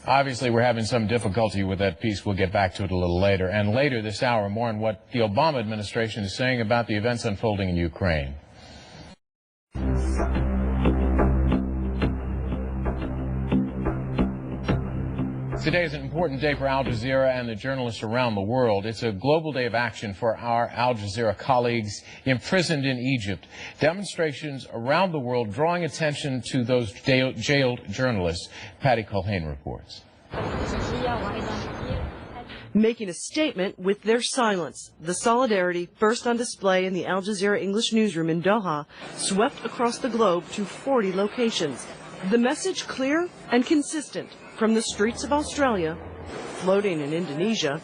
Obviously, we're having some difficulty with that piece. We'll get back to it a little later. And later this hour, more on what the Obama administration is saying about the events unfolding in Ukraine. Today is an important day for Al Jazeera and the journalists around the world. It's a global day of action for our Al Jazeera colleagues imprisoned in Egypt. Demonstrations around the world drawing attention to those jailed journalists. Patty Culhane reports. Making a statement with their silence, the solidarity first on display in the Al Jazeera English newsroom in Doha swept across the globe to 40 locations. The message clear and consistent. From the streets of Australia, floating in Indonesia,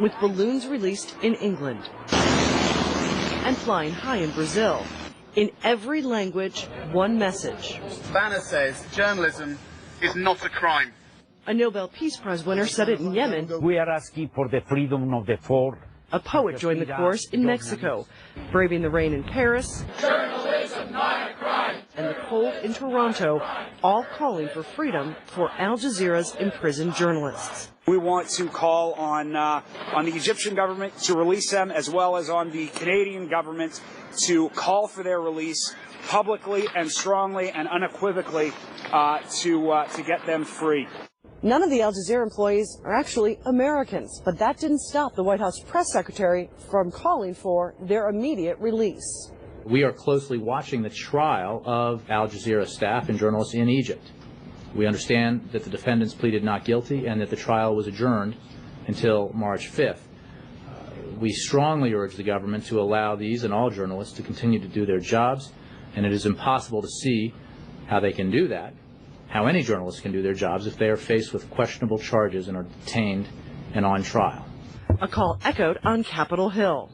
with balloons released in England, and flying high in Brazil. In every language, one message. Banner says journalism is not a crime. A Nobel Peace Prize winner said it in Yemen. We are asking for the freedom of the thought. A poet joined the chorus in Mexico, braving the rain in Paris. Journalism not a crime. And the cold in Toronto, all calling for freedom for Al Jazeera's imprisoned journalists. We want to call on the Egyptian government to release them, as well as on the Canadian government to call for their release publicly and strongly and unequivocally to get them free. None of the Al Jazeera employees are actually Americans, but that didn't stop the White House press secretary from calling for their immediate release. We are closely watching the trial of Al Jazeera staff and journalists in Egypt. We understand that the defendants pleaded not guilty and that the trial was adjourned until March 5th. We strongly urge the government to allow these and all journalists to continue to do their jobs, and it is impossible to see how they can do that, how any journalists can do their jobs if they are faced with questionable charges and are detained and on trial. A call echoed on Capitol Hill.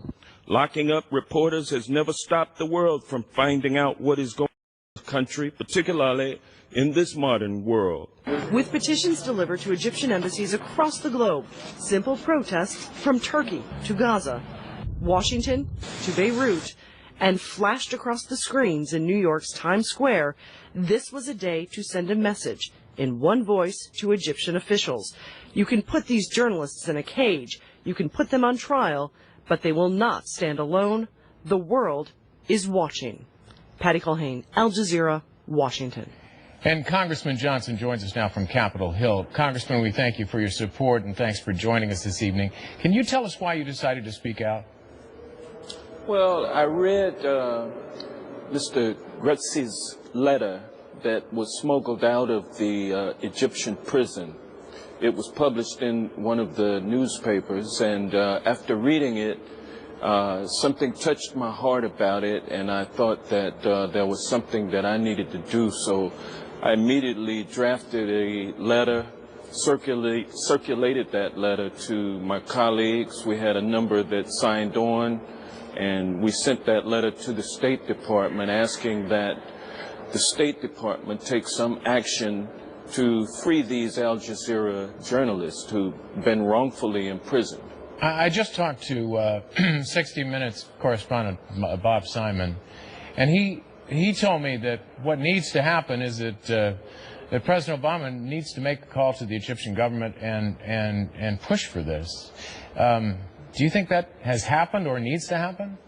Locking up reporters has never stopped the world from finding out what is going on in the country, particularly in this modern world. With petitions delivered to Egyptian embassies across the globe, simple protests from Turkey to Gaza, Washington to Beirut, and flashed across the screens in New York's Times Square, this was a day to send a message in one voice to Egyptian officials. You can put these journalists in a cage, you can put them on trial, but they will not stand alone. The world is watching. Patty Culhane, Al Jazeera, Washington. And Congressman Johnson joins us now from Capitol Hill. Congressman, we thank you for your support and thanks for joining us this evening. Can you tell us why you decided to speak out? Well, I read Mr. Grutzy's letter that was smuggled out of the Egyptian prison. It was published in one of the newspapers, and after reading it, something touched my heart about it, and I thought that there was something that I needed to do. So I immediately drafted a letter, circulated that letter to my colleagues. We had a number that signed on, and we sent that letter to the State Department asking that the State Department take some action to free these Al Jazeera journalists who've been wrongfully imprisoned. I just talked to 60 Minutes correspondent Bob Simon, and he told me that what needs to happen is that President Obama needs to make a call to the Egyptian government and push for this. Do you think that has happened or needs to happen?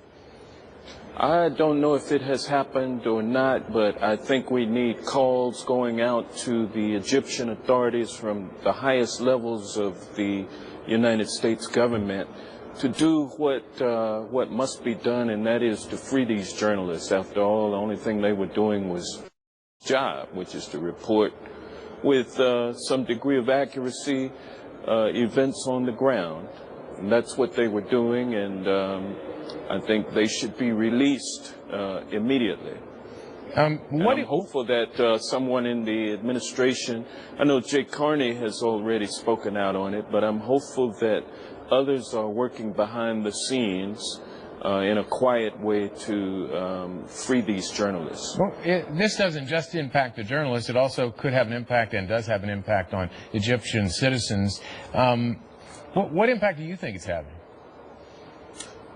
I don't know if it has happened or not, but I think we need calls going out to the Egyptian authorities from the highest levels of the United States government to do what must be done, and that is to free these journalists. After all, the only thing they were doing was their job, which is to report with some degree of accuracy events on the ground. And that's what they were doing, and I think they should be released immediately. I'm hopeful that someone in the administration, I know Jay Carney has already spoken out on it, but I'm hopeful that others are working behind the scenes in a quiet way to free these journalists. Well, this doesn't just impact the journalists, it also could have an impact and does have an impact on Egyptian citizens. What impact do you think it's having?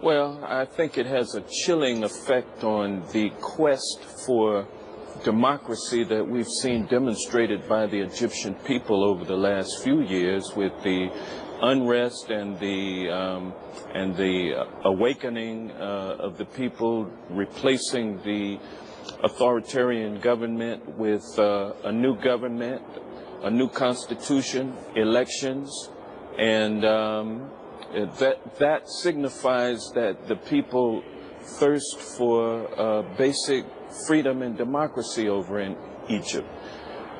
Well, I think it has a chilling effect on the quest for democracy that we've seen demonstrated by the Egyptian people over the last few years, with the unrest and the awakening of the people, replacing the authoritarian government with a new government, a new constitution, elections, and that signifies that the people thirst for basic freedom and democracy over in Egypt.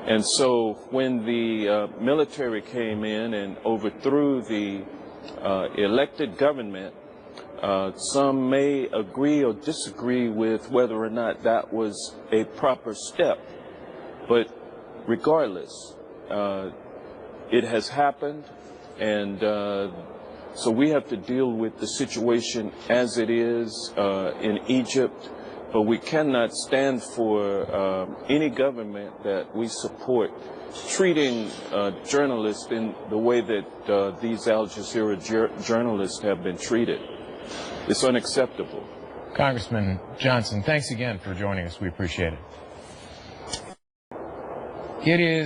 And so when the military came in and overthrew the elected government, some may agree or disagree with whether or not that was a proper step. But regardless, it has happened, and so we have to deal with the situation as it is in Egypt. But we cannot stand for any government that we support treating journalists in the way that these Al Jazeera journalists have been treated. It's unacceptable. Congressman Johnson, thanks again for joining us. We appreciate it. It is